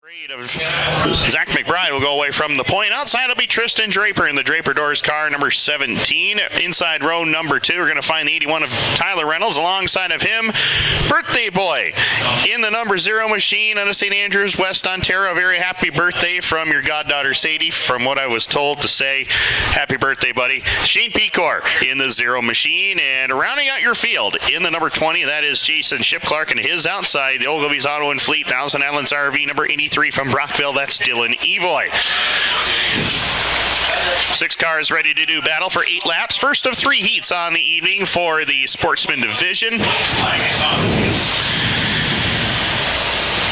Of Zach McBride will go away from the point. Outside it'll be Tristan Draper in the Draper Doors car, number 17. Inside row number 2, we're going to find the 81 of Tyler Reynolds. Alongside of him, Birthday Boy in the number 0 machine out of St. Andrews, West Ontario. Very happy birthday from your goddaughter Sadie, from what I was told to say. Happy birthday, buddy. Shane Pecor in the 0 machine. And rounding out your field in the number 20, that is Jason Shipclark, and his outside, the Ogilvy's Auto and Fleet, Thousand Islands RV, number 83 from Brockville, that's Dylan Evoy. 6 cars ready to do battle for 8 laps. First of 3 heats on the evening for the Sportsman division. Of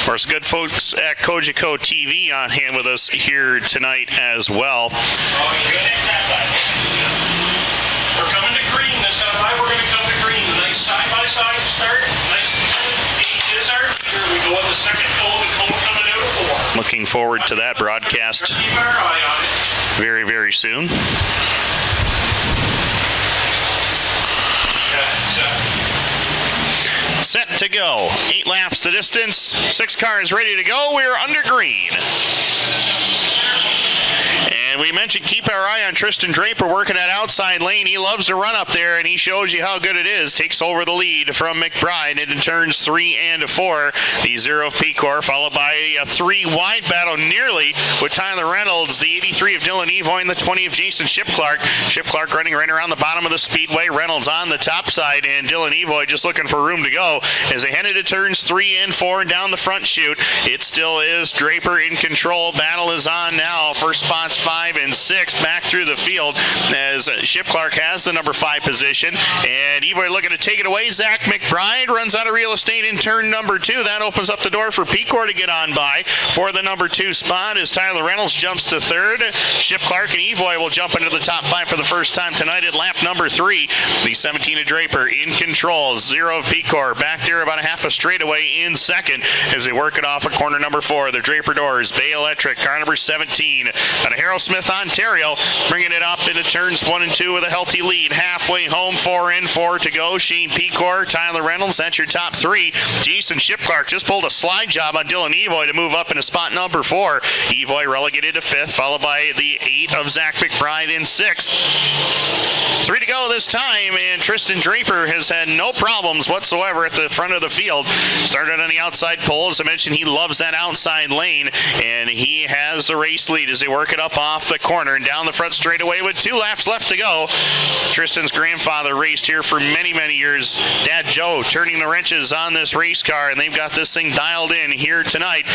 course, good folks at Cogeco TV on hand with us here tonight as well. We're coming to green this time. We're going to come to green. Nice side-by-side start. Nice and good. 8 is our leader. We go in the second cone. The cone coming out of 4. Looking forward to that broadcast Keep our eye on it. very, very soon. Set to go. 8 laps the distance. 6 cars ready to go. We're under green. And we mentioned keep our eye on Tristan Draper working that outside lane. He loves to run up there, and he shows you how good it is. Takes over the lead from McBride into turns 3 and 4. The 0 of Pecor, followed by a 3 wide battle nearly with Tyler Reynolds, the 83 of Dylan Evoy, and the 20 of Jason Shipclark. Shipclark running right around the bottom of the speedway. Reynolds on the top side, and Dylan Evoy just looking for room to go as they head into turns 3 and 4 down the front chute. It still is Draper in control. Battle is on now for spots 5 and 6 back through the field as Shipclark has the number 5 position, and Evoy looking to take it away. Zach McBride runs out of real estate in turn number 2. That opens up the door for Pecor to get on by for the number 2 spot as Tyler Reynolds jumps to 3rd. Shipclark and Evoy will jump into the top 5 for the first time tonight at lap number 3. The 17 of Draper in control. 0 of Pecor back there about a half a straightaway in second as they work it off at corner number 4. The Draper Doors, Bay Electric, car number 17 out of Harrowsmith, Ontario, bringing it up into turns 1 and 2 with a healthy lead. Halfway home, 4 and 4 to go. Shane Pecor, Tyler Reynolds, that's your top 3. Jason Shipclark just pulled a slide job on Dylan Evoy to move up into spot number 4. Evoy relegated to 5th, followed by the 8 of Zach McBride in 6th. 3 to go this time, and Tristan Draper has had no problems whatsoever at the front of the field. Started on the outside pole. As I mentioned, he loves that outside lane, and he has the race lead as they work it up off the corner and down the front straightaway with 2 laps left to go. Tristan's grandfather raced here for many, many years. Dad Joe turning the wrenches on this race car, and they've got this thing dialed in here tonight.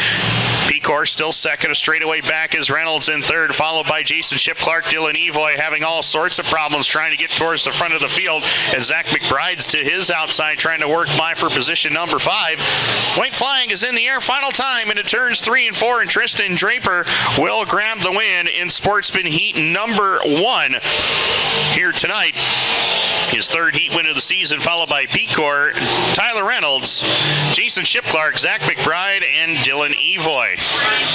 Pecor still second, a straightaway back is Reynolds in 3rd, followed by Jason Shipclark. Dylan Evoy having all sorts of problems trying to get towards the front of the field as Zach McBride's to his outside trying to work by for position number 5. White flag is in the air final time into turns 3 and 4, and Tristan Draper will grab the win in Sportsman Heat number 1 here tonight. His 3rd heat win of the season, followed by Pecor, Tyler Reynolds, Jason Shipclark, Zach McBride, and Dylan Evoy.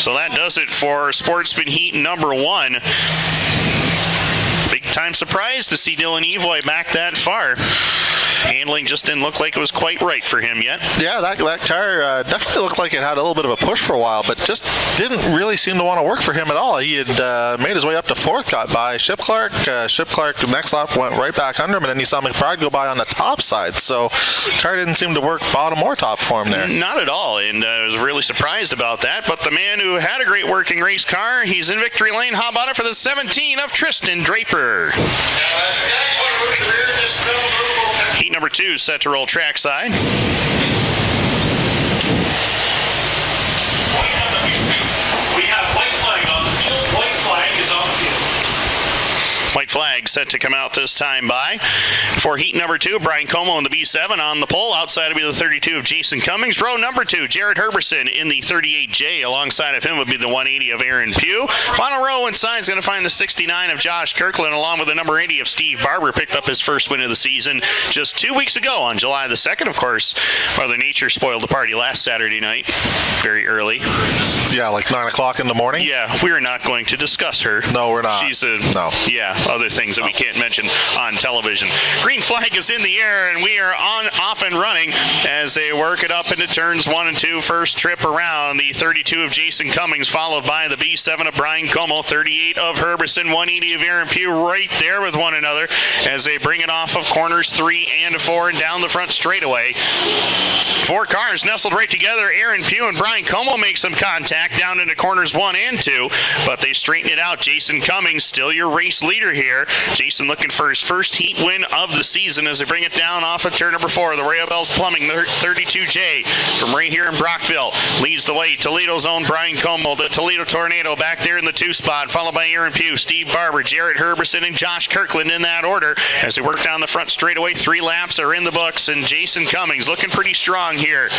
So that does it for Sportsman Heat number 1. Big time surprise to see Dylan Evoy back that far. Handling just didn't look like it was quite right for him yet. Yeah, that car definitely looked like it had a little bit of a push for a while, but just didn't really seem to want to work for him at all. He had made his way up to 4th, got by Shipclark. Shipclark, the next lap, went right back under him, and then he saw McBride go by on the top side. So car didn't seem to work bottom or top for him there. Not at all, and I was really surprised about that. But the man who had a great working race car, he's in victory lane. How about it for the 17 of Tristan Draper? Heat number 2 set to roll trackside. We have white flag on the field. White flag is on the field. White flag set to come out this time by. For heat number 2, Brian Como in the B7 on the pole. Outside will be the 32 of Jason Cummings. Row number 2, Jared Herberson in the 38J. Alongside of him would be the 180 of Aaron Pugh. Final row inside is going to find the 69 of Josh Kirkland, along with the number 80 of Steve Barber. Picked up his first win of the season just 2 weeks ago on July the 2nd. Of course, Mother Nature spoiled the party last Saturday night, very early. Yeah, like 9 o'clock in the morning? Yeah, we're not going to discuss her. No, we're not. She's a... No. Yeah, other things things that we can't mention on television. Green flag is in the air, and we are off and running as they work it up into turns 1 and 2. First trip around, the 32 of Jason Cummings, followed by the B7 of Brian Como, 38 of Herberson, 180 of Aaron Pugh, right there with one another as they bring it off of corners 3 and 4 and down the front straightaway. 4 cars nestled right together. Aaron Pugh and Brian Como make some contact down into corners 1 and 2, but they straighten it out. Jason Cummings still your race leader here. Jason looking for his first heat win of the season as they bring it down off of turn number 4. The Royal Bells Plumbing, the 32J from right here in Brockville, leads the way. Toledo's own Brian Como, the Toledo Tornado back there in the 2 spot, followed by Aaron Pugh, Steve Barber, Jarrett Herberson, and Josh Kirkland in that order as they work down the front straightaway. 3 laps are in the books, and Jason Cummings looking pretty strong here.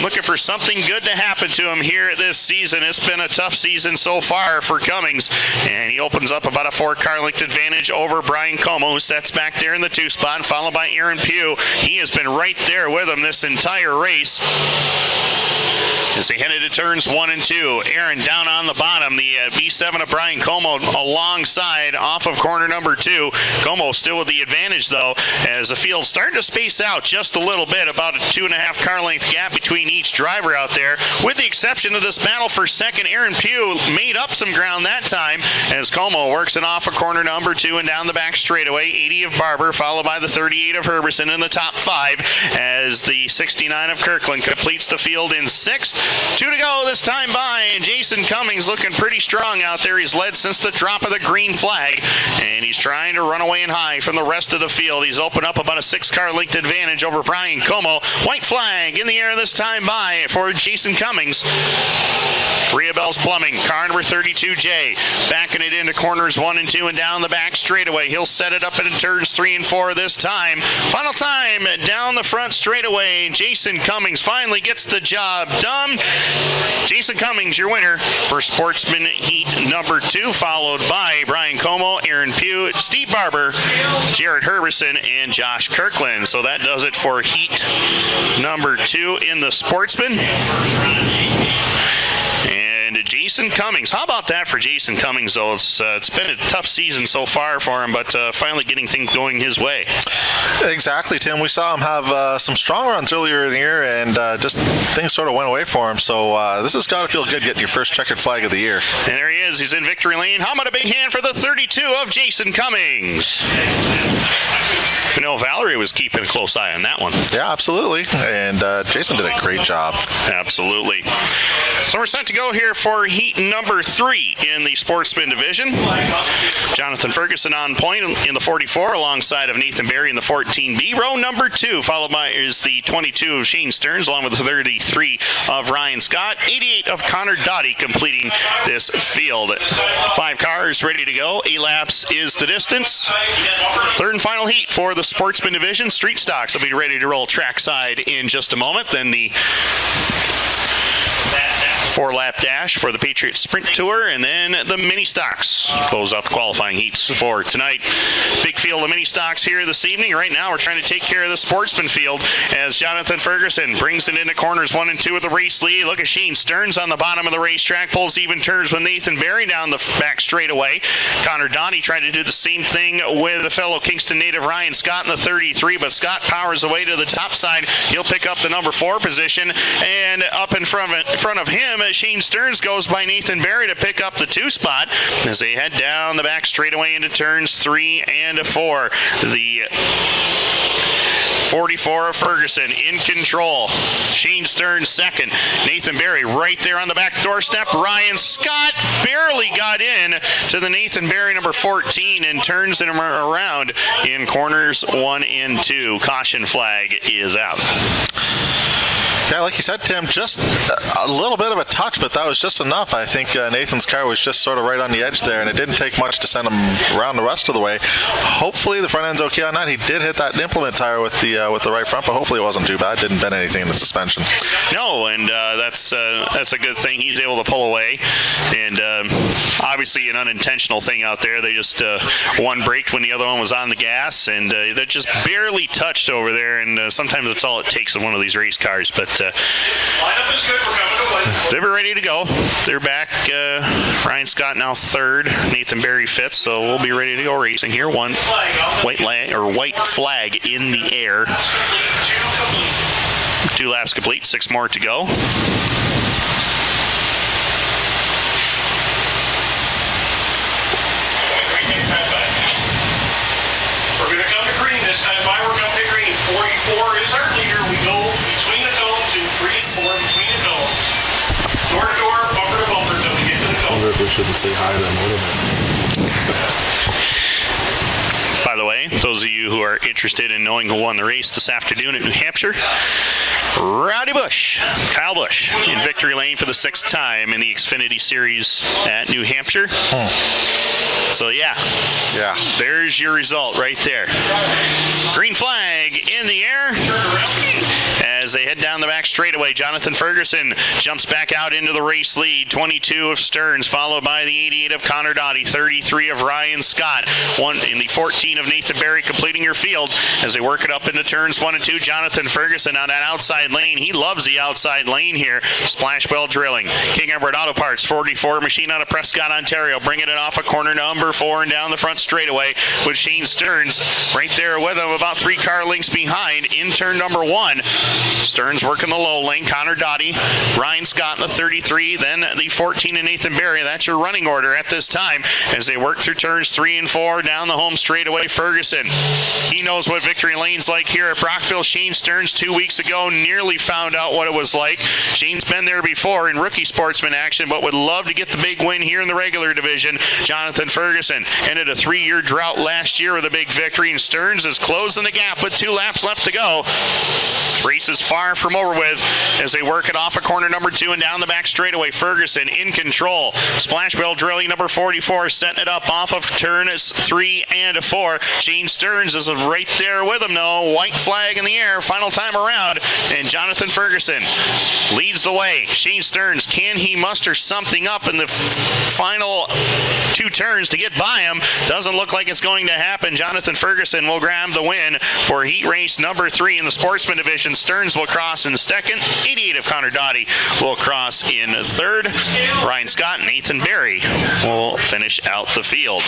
Looking for something good to happen to him here this season. It's been a tough season so far for Cummings, and he opens up about a 4-car length advantage over Brian Como, who sets back there in the 2 spot, followed by Aaron Pugh. He has been right there with him this entire race as they headed to turns 1 and 2. Aaron down on the bottom. The B7 of Brian Como alongside off of corner number 2. Como still with the advantage, though, as the field starting to space out just a little bit, about a 2.5 car length gap between each driver out there. With the exception of this battle for second, Aaron Pugh made up some ground that time as Como works it off of corner number 2 and down the back straightaway. 80 of Barber, followed by the 38 of Herberson in the top 5 as the 69 of Kirkland completes the field in 6th. 2 to go this time by, and Jason Cummings looking pretty strong out there. He's led since the drop of the green flag, and he's trying to run away and high from the rest of the field. He's opened up about a 6-car length advantage over Brian Como. White flag in the air this time by for Jason Cummings. Ria Bell's Plumbing, car number 32J, backing it into corners 1 and 2 and down the back straightaway. He'll set it up into turns 3 and 4 this time. Final time down the front straightaway. Jason Cummings finally gets the job done. Jason Cummings, your winner for Sportsman Heat number 2, followed by Brian Como, Aaron Pugh, Steve Barber, Jarrett Herberson, and Josh Kirkland. So that does it for Heat number 2 in the Sportsman. And Jason Cummings. How about that for Jason Cummings, though? It's been a tough season so far for him, but finally getting things going his way. Exactly, Tim. We saw him have some strong runs earlier in the year, and just things sort of went away for him. So this has got to feel good getting your first checkered flag of the year. And there he is. He's in victory lane. How about a big hand for the 32 of Jason Cummings? You know, Valerie was keeping a close eye on that one. Yeah, absolutely. And Jason did a great job. Absolutely. So we're set to go here for heat number 3 in the Sportsman division. Jonathan Ferguson on point in the 44 alongside of Nathan Berry in the 14B. Row number 2, followed by is the 22 of Shane Stearns along with the 33 of Ryan Scott. 88 of Connor Doughty completing this field. 5 cars ready to go. 8 laps is the distance. Third and final heat for the Sportsman division. Street stocks will be ready to roll trackside in just a moment. Then the 4-lap dash for the Patriot Sprint Tour, and then the mini stocks close out the qualifying heats for tonight. Big field of mini stocks here this evening. Right now we're trying to take care of the Sportsman field as Jonathan Ferguson brings it into corners 1 and 2 with the race lead. Look at Shane Stearns on the bottom of the racetrack, pulls even turns with Nathan Berry down the back straightaway. Connor Doughty tried to do the same thing with the fellow Kingston native Ryan Scott in the 33, but Scott powers away to the top side. He'll pick up the number 4 position, and up in front of him Shane Stearns goes by Nathan Berry to pick up the 2 spot as they head down the back straightaway into turns 3 and 4. The 44 of Ferguson in control. Shane Stearns second. Nathan Berry right there on the back doorstep. Ryan Scott barely got in to the Nathan Berry number 14 and turns him around in corners 1 and 2. Caution flag is out. Yeah, like you said, Tim, just a little bit of a touch, but that was just enough. I think Nathan's car was just sort of right on the edge there, and it didn't take much to send him around the rest of the way. Hopefully the front end's okay on that. He did hit that implement tire with the right front, but hopefully it wasn't too bad. Didn't bend anything in the suspension. No, and that's a good thing. He's able to pull away, and obviously an unintentional thing out there. They just one braked when the other one was on the gas, and that just barely touched over there, and sometimes that's all it takes in one of these race cars. But Lineup is good. We're coming to white. They were ready to go. They're back. Ryan Scott now third, Nathan Berry fifth, so we'll be ready to go racing here. One white flag in the air. Two laps complete, 6 more to go. We're going to come to green this time. By we're coming to green. 44 is our leader. We go between the cones in 3 and 4 between the cones. Door to door, bumper to bumper until we get to the I cone. wonder if we shouldn't say hi to them. What By the way, those of you who are interested in knowing who won the race this afternoon at New Hampshire, Rowdy Bush, Kyle Busch, in victory lane for the 6th time in the Xfinity Series at New Hampshire. So yeah, there's your result right there. Green flag in the air. As they head down the back straightaway, Jonathan Ferguson jumps back out into the race lead. 22 of Stearns, followed by the 88 of Connor Doughty, 33 of Ryan Scott, 1 in the 14 of Nathan Berry completing your field. As they work it up into turns 1 and 2, Jonathan Ferguson on that outside lane. He loves the outside lane here. Splash Well Drilling, King Edward Auto Parts, 44 machine out of Prescott, Ontario, bringing it off a corner number 4 and down the front straightaway with Shane Stearns right there with him, about 3 car lengths behind in turn number 1. Stearns working the low lane, Connor Doughty, Ryan Scott in the 33, then the 14 and Nathan Berry. That's your running order at this time as they work through turns 3 and 4 down the home straightaway. Ferguson, he knows what victory lane's like here at Brockville. Shane Stearns 2 weeks ago nearly found out what it was like. Shane's been there before in rookie Sportsman action, but would love to get the big win here in the regular division. Jonathan Ferguson ended a 3-year drought last year with a big victory, and Stearns is closing the gap with 2 laps left to go. Race is far from over with as they work it off a corner number 2 and down the back straightaway. Ferguson in control. Splash Well Drilling number 44 setting it up off of turns 3 and 4. Shane Stearns is right there with him though. White flag in the air, final time around, and Jonathan Ferguson leads the way. Shane Stearns, can he muster something up in the final 2 turns to get by him? Doesn't look like it's going to happen. Jonathan Ferguson will grab the win for heat race number 3 in the Sportsman division. Stearns will cross in 2nd. 88 of Connor Doughty will cross in 3rd. Ryan Scott and Nathan Berry will finish out the field.